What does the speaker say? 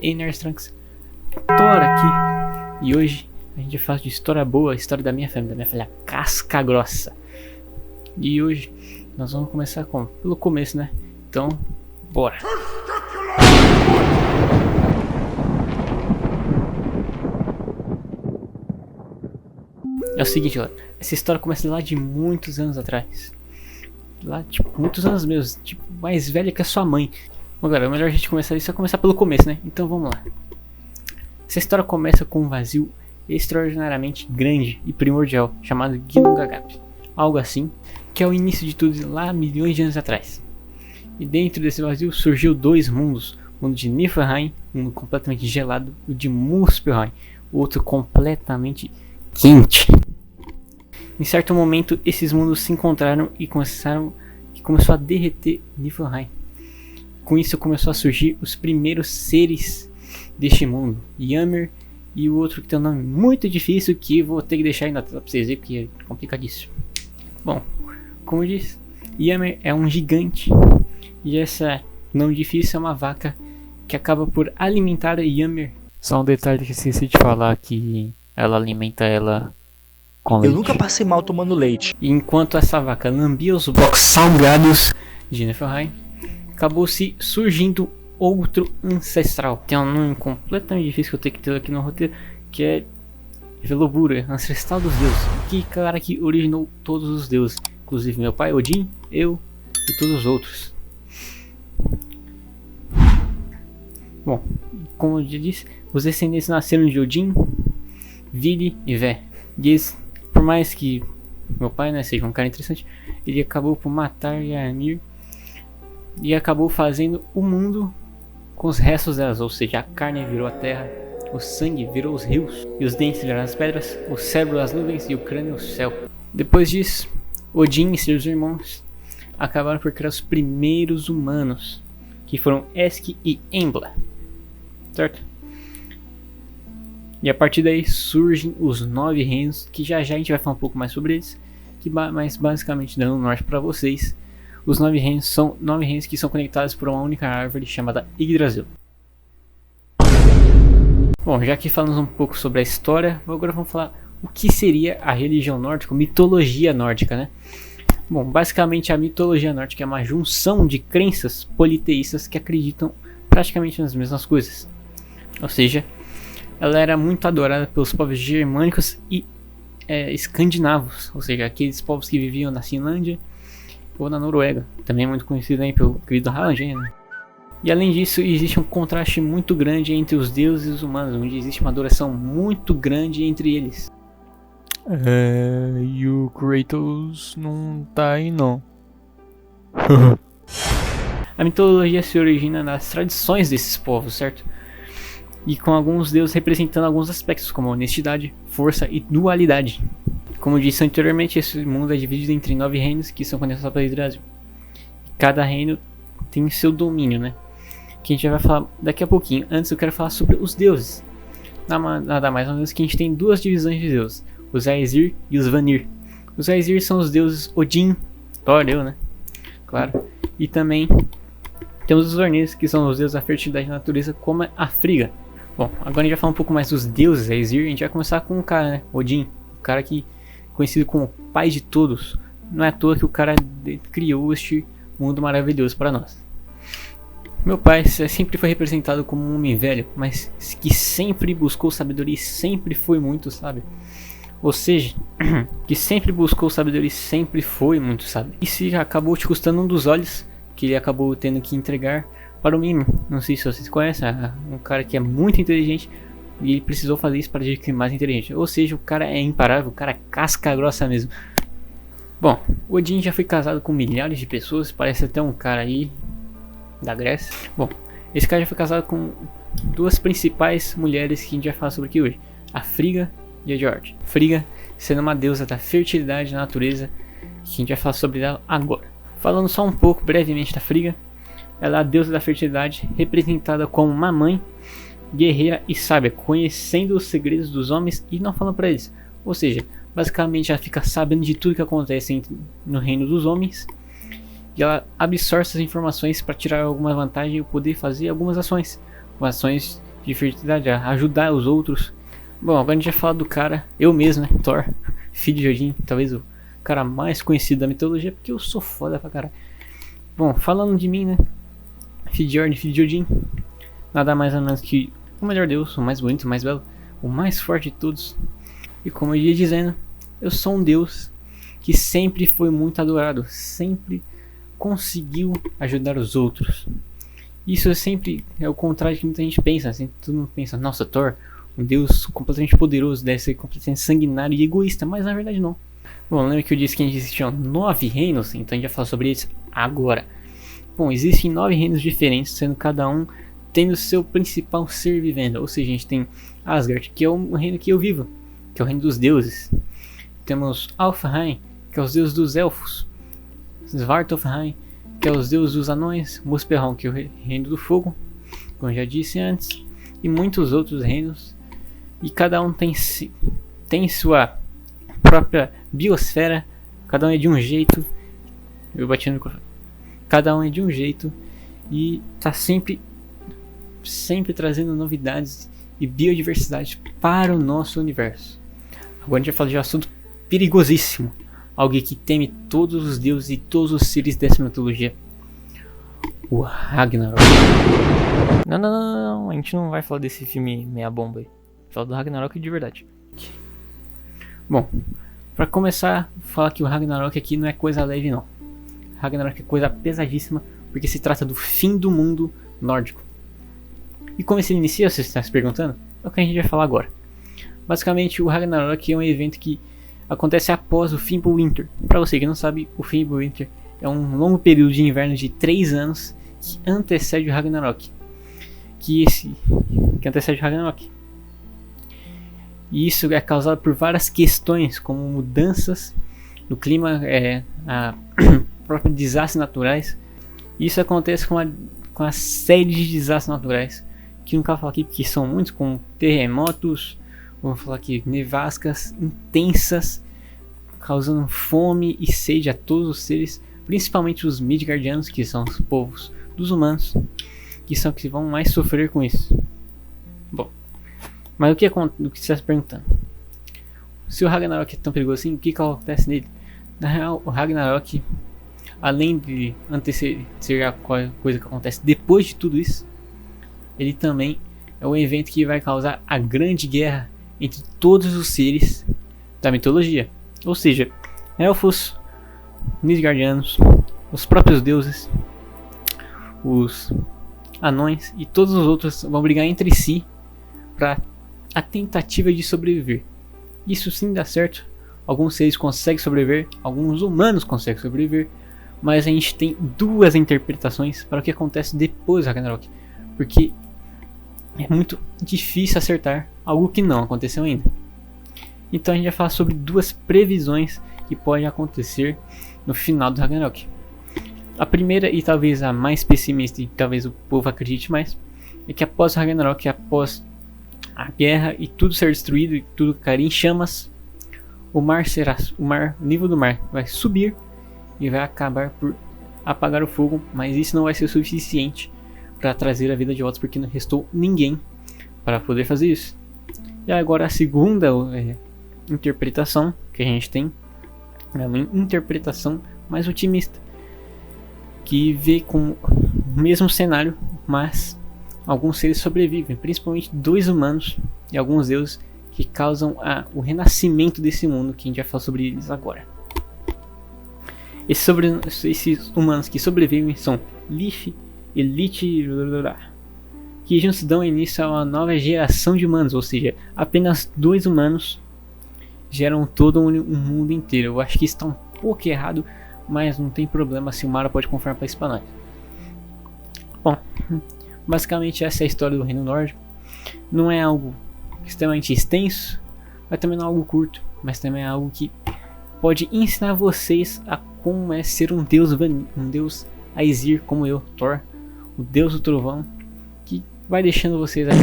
Enerstranks, Thor aqui. E hoje a gente fala de história boa, a história da minha família Casca Grossa. E hoje nós vamos começar pelo começo, né? Então, bora! É o seguinte, galera, essa história começa lá de muitos anos atrás. Lá, tipo, muitos anos mesmo, tipo, mais velha que a sua mãe. Bom, galera, é melhor a gente começar pelo começo, né? Então vamos lá. Essa história começa com um vazio extraordinariamente grande e primordial, chamado Ginnungagap. Algo assim, que é o início de tudo lá milhões de anos atrás. E dentro desse vazio surgiu dois mundos. O mundo de Niflheim, um mundo completamente gelado, e o de Muspelheim, outro completamente quente. Em certo momento, esses mundos se encontraram e começou a derreter Niflheim. Com isso começou a surgir os primeiros seres deste mundo, Ymir e o outro que tem um nome muito difícil que vou ter que deixar aí na tela pra vocês verem porque é complicadíssimo. Bom, como eu disse, Ymir é um gigante e essa nome difícil é uma vaca que acaba por alimentar Ymir. Só um detalhe que esqueci de falar, que ela alimenta ela com leite. Eu nunca passei mal tomando leite. E enquanto essa vaca lambia os blocos salgados de Niflheim, acabou se surgindo outro ancestral. Tem um nome completamente difícil que eu tenho que ter aqui no roteiro, que é Velobura, ancestral dos deuses. Que cara que originou todos os deuses, inclusive meu pai, Odin, eu e todos os outros. Bom, como eu já disse, os descendentes nasceram de Odin, Vili e Vé. E eles, por mais que meu pai, né, seja um cara interessante, ele acabou por matar Ymir e acabou fazendo o mundo com os restos delas, ou seja, a carne virou a terra, o sangue virou os rios, e os dentes viraram as pedras, o cérebro as nuvens e o crânio o céu. Depois disso, Odin e seus irmãos acabaram por criar os primeiros humanos, que foram Eski e Embla, certo? E a partir daí surgem os 9 reinos, que já a gente vai falar um pouco mais sobre eles, mas basicamente dando um norte para vocês. Os 9 reinos são 9 reinos que são conectados por uma única árvore chamada Yggdrasil. Bom, já que falamos um pouco sobre a história, agora vamos falar o que seria a religião nórdica, mitologia nórdica, né? Bom, basicamente a mitologia nórdica é uma junção de crenças politeístas que acreditam praticamente nas mesmas coisas. Ou seja, ela era muito adorada pelos povos germânicos e escandinavos, ou seja, aqueles povos que viviam na Finlândia ou na Noruega, também muito conhecido aí pelo querido Harald, né? E além disso, existe um contraste muito grande entre os deuses e os humanos, onde existe uma adoração muito grande entre eles. E o Kratos não tá aí não. A mitologia se origina nas tradições desses povos, certo? E com alguns deuses representando alguns aspectos como honestidade, força e dualidade. Como eu disse anteriormente, esse mundo é dividido entre 9 reinos que são conectados pela Yggdrasil. Cada reino tem seu domínio, né? Que a gente vai falar daqui a pouquinho. Antes eu quero falar sobre os deuses. Nada mais ou menos que a gente tem duas divisões de deuses: os Aesir e os Vanir. Os Aesir são os deuses Odin, Thor, né? Claro. E também temos os Vanir, que são os deuses da fertilidade da natureza, como a Frigga. Bom, agora a gente vai falar um pouco mais dos deuses Aesir. A gente vai começar com um cara, né? Odin, o cara que conhecido como pai de todos. Não é à toa que o cara criou este mundo maravilhoso para nós. Meu pai sempre foi representado como um homem velho, mas que sempre buscou sabedoria e sempre foi muito sábio. Ou seja, que sempre buscou sabedoria e sempre foi muito sábio. Isso já acabou te custando um dos olhos, que ele acabou tendo que entregar para o Mimir. Não sei se vocês conhecem, um cara que é muito inteligente, e ele precisou fazer isso para adquirir mais inteligente. Ou seja, o cara é imparável, o cara é casca grossa mesmo. Bom, Odin já foi casado com milhares de pessoas, parece até um cara aí da Grécia. Bom, esse cara já foi casado com duas principais mulheres que a gente vai falar sobre aqui hoje: a Frigga e a Jord. Frigga sendo uma deusa da fertilidade da natureza, que a gente vai falar sobre ela agora. Falando só um pouco brevemente da Frigga, ela é a deusa da fertilidade, representada como uma mãe guerreira e sábia, conhecendo os segredos dos homens e não falando para eles. Ou seja, basicamente ela fica sabendo de tudo que acontece no reino dos homens, e ela absorve essas informações para tirar alguma vantagem e poder fazer algumas ações de fertilidade, a ajudar os outros. Bom, agora a gente vai falar do cara, eu mesmo, né, Thor, filho de Odin, talvez o cara mais conhecido da mitologia, porque eu sou foda pra caralho. Bom, falando de mim, né, filho de Odin, filho de Odin, nada mais ou menos que o melhor deus, o mais bonito, o mais belo, o mais forte de todos. E como eu ia dizendo, eu sou um deus que sempre foi muito adorado, sempre conseguiu ajudar os outros. Isso sempre é o contrário do que muita gente pensa, assim, todo mundo pensa, nossa, Thor, um deus completamente poderoso, deve ser completamente sanguinário e egoísta, mas na verdade não. Bom, lembra que eu disse que existiam 9 reinos, então a gente vai falar sobre eles agora. Bom, existem 9 reinos diferentes, sendo cada um tendo seu principal ser vivendo, ou seja, a gente tem Asgard, que é o reino que eu vivo, que é o reino dos deuses. Temos Alfheim, que é os deuses dos elfos, Svartalfheim, que é os deuses dos anões, Muspelheim, que é o reino do fogo, como eu já disse antes, e muitos outros reinos, e cada um tem sua própria biosfera, cada um é de um jeito, eu bati no microfone, cada um é de um jeito, e tá sempre trazendo novidades e biodiversidade para o nosso universo. Agora a gente vai falar de um assunto perigosíssimo, alguém que teme todos os deuses e todos os seres dessa mitologia, o Ragnarok. Não, a gente não vai falar desse filme meia bomba aí. Fala do Ragnarok de verdade. Bom, para começar, falar que o Ragnarok aqui não é coisa leve não. Ragnarok é coisa pesadíssima, porque se trata do fim do mundo nórdico. E como esse inicia, você está se perguntando? É o que a gente vai falar agora. Basicamente, o Ragnarok é um evento que acontece após o Fimbulwinter. Para você que não sabe, o Fimbulwinter é um longo período de inverno de 3 anos que antecede o Ragnarok. Que antecede o Ragnarok. E isso é causado por várias questões, como mudanças no clima, a próprios desastres naturais. Isso acontece com a série de desastres naturais, que nunca vou falar aqui porque são muitos, como terremotos, vamos falar aqui, nevascas intensas, causando fome e sede a todos os seres, principalmente os Midgardianos, que são os povos dos humanos, que são que vão mais sofrer com isso. Bom, mas o que você está se perguntando? Se o Ragnarok é tão perigoso assim, o que acontece nele? Na real, o Ragnarok, além de anteceder a coisa que acontece depois de tudo isso, ele também é um evento que vai causar a grande guerra entre todos os seres da mitologia. Ou seja, elfos, Nilfgaardianos, os próprios deuses, os anões e todos os outros vão brigar entre si para a tentativa de sobreviver. Isso sim dá certo. Alguns seres conseguem sobreviver, alguns humanos conseguem sobreviver, mas a gente tem duas interpretações para o que acontece depois do Ragnarok, porque é muito difícil acertar algo que não aconteceu ainda. Então a gente vai falar sobre duas previsões que podem acontecer no final do Ragnarok. A primeira, e talvez a mais pessimista, e talvez o povo acredite mais, é que após o Ragnarok, após a guerra e tudo ser destruído e tudo cair em chamas, o nível do mar vai subir e vai acabar por apagar o fogo, mas isso não vai ser o suficiente para trazer a vida de volta, porque não restou ninguém para poder fazer isso. E agora a segunda interpretação que a gente tem é uma interpretação mais otimista, que vê com o mesmo cenário, mas alguns seres sobrevivem, principalmente 2 humanos e alguns deuses que causam o renascimento desse mundo, que a gente vai falar sobre eles agora. Esses humanos que sobrevivem são Lif e Lich, que juntos dão início a uma nova geração de humanos, ou seja, apenas 2 humanos geram todo um mundo inteiro. Eu acho que isso está um pouco errado, mas não tem problema, se o Mara pode confirmar para isso para nós. Bom, basicamente essa é a história do Reino Nórdico. Não é algo extremamente extenso, mas também não é algo curto, mas também é algo que pode ensinar vocês a como é ser um deus Aesir como eu, Thor, o deus do trovão, que vai deixando vocês aqui